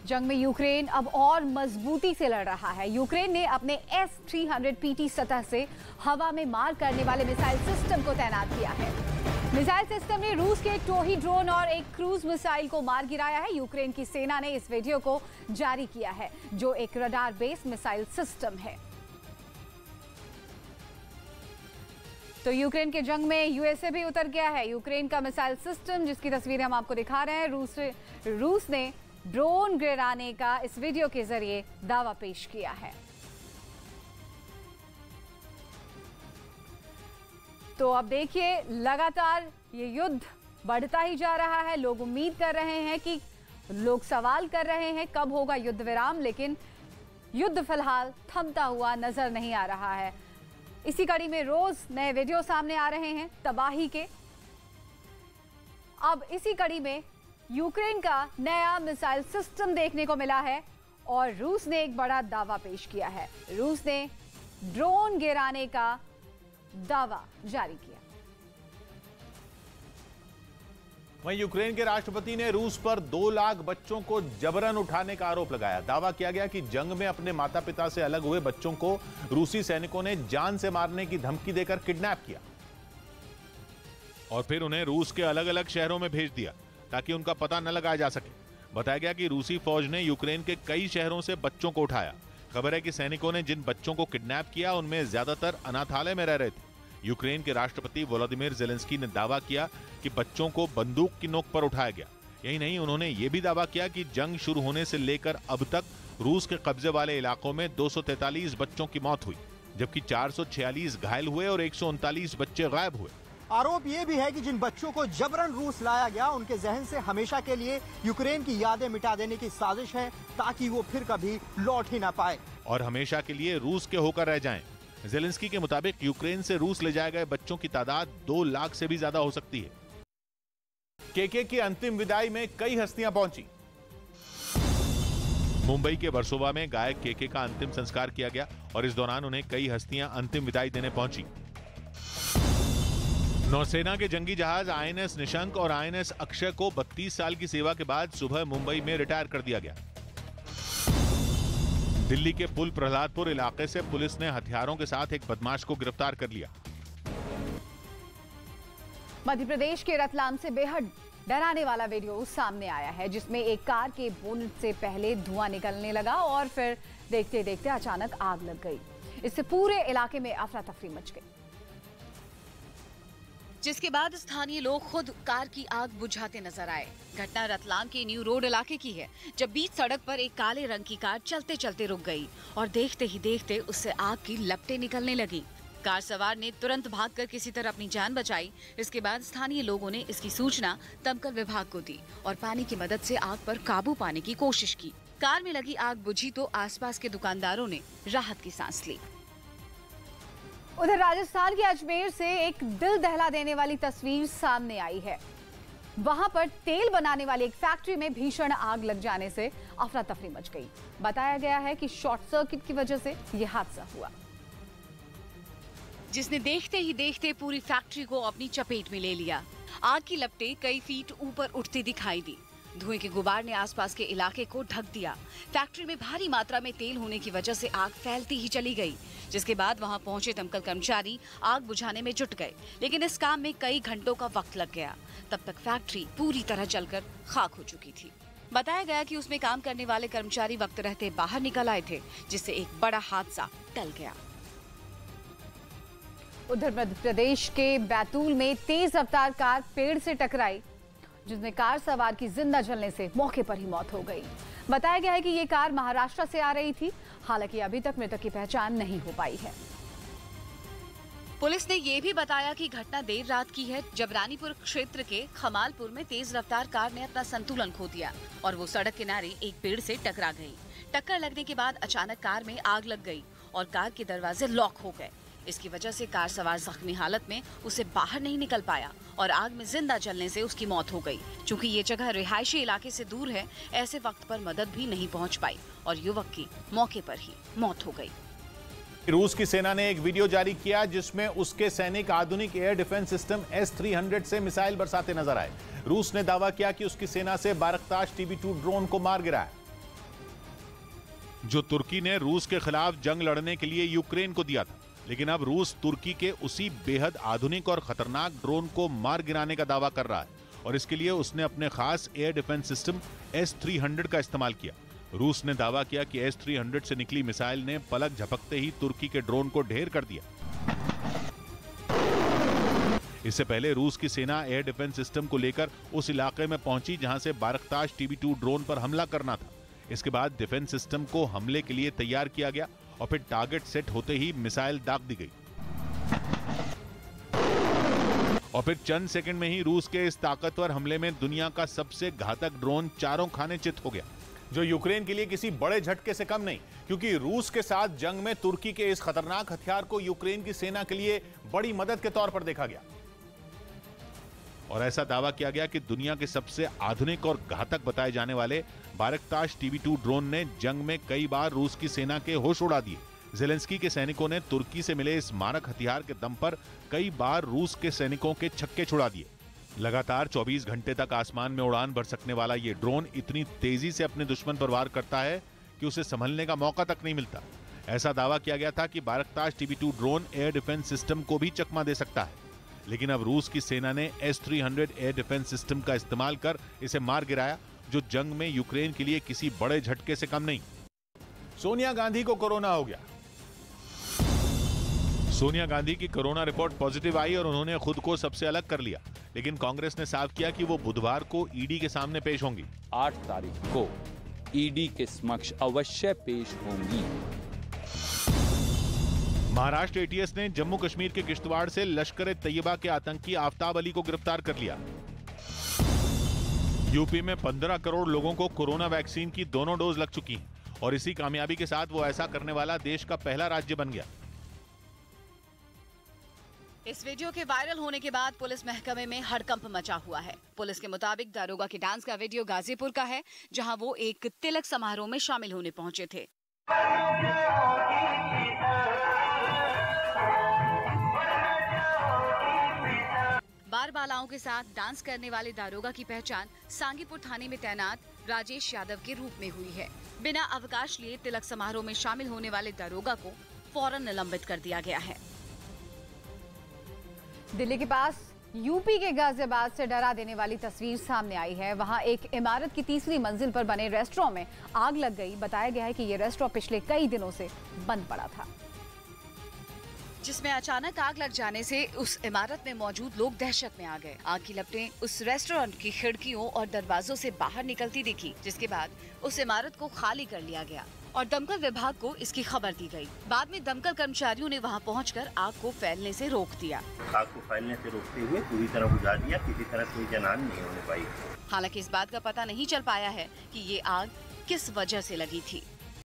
जंग में यूक्रेन अब और मजबूती से लड़ रहा है। यूक्रेन ने अपने S-300 PT सतह से हवा में मार करने वाले मिसाइल सिस्टम को तैनात किया है। मिसाइल सिस्टम ने रूस के एक टोही ड्रोन और एक क्रूज मिसाइल को मार गिराया है। यूक्रेन की सेना ने इस वीडियो को जारी किया है, जो एक रडार बेस्ड मिसाइल सिस्टम है। तो यूक्रेन के जंग में यूएसए भी उतर गया है। यूक्रेन का मिसाइल सिस्टम, जिसकी तस्वीरें हम आपको दिखा रहे हैं, रूस ने ड्रोन गिराने का इस वीडियो के जरिए दावा पेश किया है। तो अब देखिए, लगातार ये युद्ध बढ़ता ही जा रहा है। लोग उम्मीद कर रहे हैं कि लोग सवाल कर रहे हैं कब होगा युद्ध विराम, लेकिन युद्ध फिलहाल थमता हुआ नजर नहीं आ रहा है। इसी कड़ी में रोज नए वीडियो सामने आ रहे हैं तबाही के। अब इसी कड़ी में यूक्रेन का नया मिसाइल सिस्टम देखने को मिला है और रूस ने एक बड़ा दावा पेश किया है। रूस ने ड्रोन गिराने का दावा जारी किया। वहीं यूक्रेन के राष्ट्रपति ने रूस पर 2 लाख बच्चों को जबरन उठाने का आरोप लगाया। दावा किया गया कि जंग में अपने माता पिता से अलग हुए बच्चों को रूसी सैनिकों ने जान से मारने की धमकी देकर किडनैप किया और फिर उन्हें रूस के अलग अलग शहरों में भेज दिया ताकि उनका पता न लगाया जा सके। बताया गया कि रूसी फौज ने यूक्रेन के कई शहरों से बच्चों को उठाया। खबर है कि सैनिकों ने जिन बच्चों को किडनैप किया उनमें ज्यादातर अनाथालय में रह रहे थे। यूक्रेन के राष्ट्रपति वोलोदिमीर ज़ेलेंस्की ने दावा किया कि बच्चों को बंदूक की नोक पर उठाया गया। यही नहीं, उन्होंने ये भी दावा किया कि जंग शुरू होने से लेकर अब तक रूस के कब्जे वाले इलाकों में 243 बच्चों की मौत हुई, जबकि 446 घायल हुए और 139 बच्चे गायब हुए। आरोप ये भी है कि जिन बच्चों को जबरन रूस लाया गया, उनके जहन से हमेशा के लिए यूक्रेन की यादें मिटा देने की साजिश है ताकि वो फिर कभी लौट ही ना पाए और हमेशा के लिए रूस के होकर रह जाएं। ज़ेलेंस्की के मुताबिक यूक्रेन से रूस ले जाए गए बच्चों की तादाद 2 लाख से भी ज्यादा हो सकती है। केके की अंतिम विदाई में कई हस्तियां पहुंची। मुंबई के वर्सोवा में गायक केके का अंतिम संस्कार किया गया और इस दौरान उन्हें कई हस्तियां अंतिम विदाई देने पहुंची। नौसेना के जंगी जहाज INS निशंक और INS अक्षय को 32 साल की सेवा के बाद सुबह मुंबई में रिटायर कर दिया गया। दिल्ली के पुल प्रहलादपुर इलाके से पुलिस ने हथियारों के साथ एक बदमाश को गिरफ्तार कर लिया। मध्य प्रदेश के रतलाम से बेहद डराने वाला वीडियो सामने आया है, जिसमें एक कार के बोनट से पहले धुआं निकलने लगा और फिर देखते देखते अचानक आग लग गई। इससे पूरे इलाके में अफरा तफरी मच गई, जिसके बाद स्थानीय लोग खुद कार की आग बुझाते नजर आए। घटना रतलाम के न्यू रोड इलाके की है, जब बीच सड़क पर एक काले रंग की कार चलते चलते रुक गई और देखते ही देखते उससे आग की लपटें निकलने लगी। कार सवार ने तुरंत भागकर किसी तरह अपनी जान बचाई। इसके बाद स्थानीय लोगों ने इसकी सूचना दमकल विभाग को दी और पानी की मदद से आग पर काबू पाने की कोशिश की। कार में लगी आग बुझी तो आसपास के दुकानदारों ने राहत की सांस ली। उधर राजस्थान के अजमेर से एक दिल दहला देने वाली तस्वीर सामने आई है। वहां पर तेल बनाने वाली एक फैक्ट्री में भीषण आग लग जाने से अफरा तफरी मच गई। बताया गया है कि शॉर्ट सर्किट की वजह से यह हादसा हुआ, जिसने देखते ही देखते पूरी फैक्ट्री को अपनी चपेट में ले लिया। आग की लपटें कई फीट ऊपर उठती दिखाई दी। धुएं के गुबार ने आसपास के इलाके को ढक दिया। फैक्ट्री में भारी मात्रा में तेल होने की वजह से आग फैलती ही चली गई, जिसके बाद वहां पहुंचे दमकल कर्मचारी आग बुझाने में जुट गए, लेकिन इस काम में कई घंटों का वक्त लग गया। तब तक फैक्ट्री पूरी तरह जलकर खाक हो चुकी थी। बताया गया कि उसमें काम करने वाले कर्मचारी वक्त रहते बाहर निकल आए थे, जिससे एक बड़ा हादसा टल गया। उधर मध्य प्रदेश के बैतूल में तेज रफ्तार कार पेड़ से टकराई, जिसमें कार सवार की जिंदा जलने से मौके पर ही मौत हो गई। बताया गया है कि ये कार महाराष्ट्र से आ रही थी। हालांकि अभी तक मृतक की पहचान नहीं हो पाई है। पुलिस ने ये भी बताया कि घटना देर रात की है, जब रानीपुर क्षेत्र के खमालपुर में तेज रफ्तार कार ने अपना संतुलन खो दिया और वो सड़क किनारे एक पेड़ से टकरा गई। टक्कर लगने के बाद अचानक कार में आग लग गई और कार के दरवाजे लॉक हो गए। इसकी वजह से कार सवार जख्मी हालत में उसे बाहर नहीं निकल पाया और आग में जिंदा जलने से उसकी मौत हो गई। चूंकि ये जगह रिहायशी इलाके से दूर है, ऐसे वक्त पर मदद भी नहीं पहुंच पाई और युवक की मौके पर ही मौत हो गई। रूस की सेना ने एक वीडियो जारी किया जिसमें उसके सैनिक आधुनिक एयर डिफेंस सिस्टम S-300 से मिसाइल बरसाते नजर आए। रूस ने दावा किया कि उसकी सेना से बारकताश TB2 ड्रोन को मार गिराया। जो तुर्की ने रूस के खिलाफ जंग लड़ने के लिए यूक्रेन को दिया था। लेकिन अब रूस तुर्की के उसी बेहद आधुनिक और खतरनाक ड्रोन को मार गिराने का दावा कर रहा है और इसके लिए उसने अपने खास एयर डिफेंस सिस्टम S-300 का इस्तेमाल किया। रूस ने दावा किया कि S-300 से निकली मिसाइल ने पलक झपकते ही तुर्की के ड्रोन को ढेर कर दिया। इससे पहले रूस की सेना एयर डिफेंस सिस्टम को लेकर उस इलाके में पहुंची जहां से बारकताश TB2 ड्रोन पर हमला करना था। इसके बाद डिफेंस सिस्टम को हमले के लिए तैयार किया गया और फिर टारगेट सेट होते ही मिसाइल दाग दी गई और फिर चंद सेकंड में ही रूस के इस ताकतवर हमले में दुनिया का सबसे घातक ड्रोन चारों खाने चित हो गया, जो यूक्रेन के लिए किसी बड़े झटके से कम नहीं, क्योंकि रूस के साथ जंग में तुर्की के इस खतरनाक हथियार को यूक्रेन की सेना के लिए बड़ी मदद के तौर पर देखा गया और ऐसा दावा किया गया कि दुनिया के सबसे आधुनिक और घातक बताए जाने वाले बारकताश TB2 ड्रोन ने जंग में कई बार रूस की सेना के होश उड़ा दिए। ज़ेलेंस्की के सैनिकों ने तुर्की से मिले इस मारक हथियार के दम पर कई बार रूस के सैनिकों के छक्के छुड़ा दिए। लगातार 24 घंटे तक आसमान में उड़ान भर सकने वाला ये ड्रोन इतनी तेजी से अपने दुश्मन पर वार करता है कि उसे संभलने का मौका तक नहीं मिलता। ऐसा दावा किया गया था कि बारकताश TB2 drone air defence system को भी चकमा दे सकता है, लेकिन अब रूस की सेना ने S-300 एयर डिफेंस सिस्टम का इस्तेमाल कर इसे मार गिराया, जो जंग में यूक्रेन के लिए किसी बड़े झटके से कम नहीं। सोनिया गांधी को कोरोना हो गया। सोनिया गांधी की कोरोना रिपोर्ट पॉजिटिव आई और उन्होंने खुद को सबसे अलग कर लिया, लेकिन कांग्रेस ने साफ किया कि वो बुधवार को ईडी के सामने पेश होंगी। 8 तारीख को ईडी के समक्ष अवश्य पेश होंगी। महाराष्ट्र ATS ने जम्मू कश्मीर के किश्तवाड़ से लश्कर-ए-तैयबा के आतंकी आफताब अली को गिरफ्तार कर लिया। यूपी में 15 करोड़ लोगों को कोरोना वैक्सीन की दोनों डोज लग चुकी हैं और इसी कामयाबी के साथ वो ऐसा करने वाला देश का पहला राज्य बन गया। इस वीडियो के वायरल होने के बाद पुलिस महकमे में हड़कंप मचा हुआ है। पुलिस के मुताबिक दारोगा के डांस का वीडियो गाजीपुर का है, जहां वो एक तिलक समारोह में शामिल होने पहुंचे थे। बार बालाओं के साथ डांस करने वाले दारोगा की पहचान सांगीपुर थाने में तैनात राजेश यादव के रूप में हुई है। बिना अवकाश लिए तिलक समारोह में शामिल होने वाले दारोगा को फौरन निलंबित कर दिया गया है। दिल्ली के पास यूपी के गाजियाबाद से डरा देने वाली तस्वीर सामने आई है। वहां एक इमारत की 3री मंजिल पर बने रेस्टोरेंट में आग लग गई। बताया गया है कि ये रेस्टोरेंट पिछले कई दिनों से बंद पड़ा था, जिसमें अचानक आग लग जाने से उस इमारत में मौजूद लोग दहशत में आ गए। आग की लपटें उस रेस्टोरेंट की खिड़कियों और दरवाजों से बाहर निकलती दिखी, जिसके बाद उस इमारत को खाली कर लिया गया और दमकल विभाग को इसकी खबर दी गई। बाद में दमकल कर्मचारियों ने वहां पहुंचकर आग को फैलने से रोक दिया। आग को फैलने से रोकते हुए पूरी तरह बुझा दिया, किसी तरह कोई जानहानि नहीं होने पाई। हालांकि इस बात का पता नहीं चल पाया है कि ये आग किस वजह से लगी थी।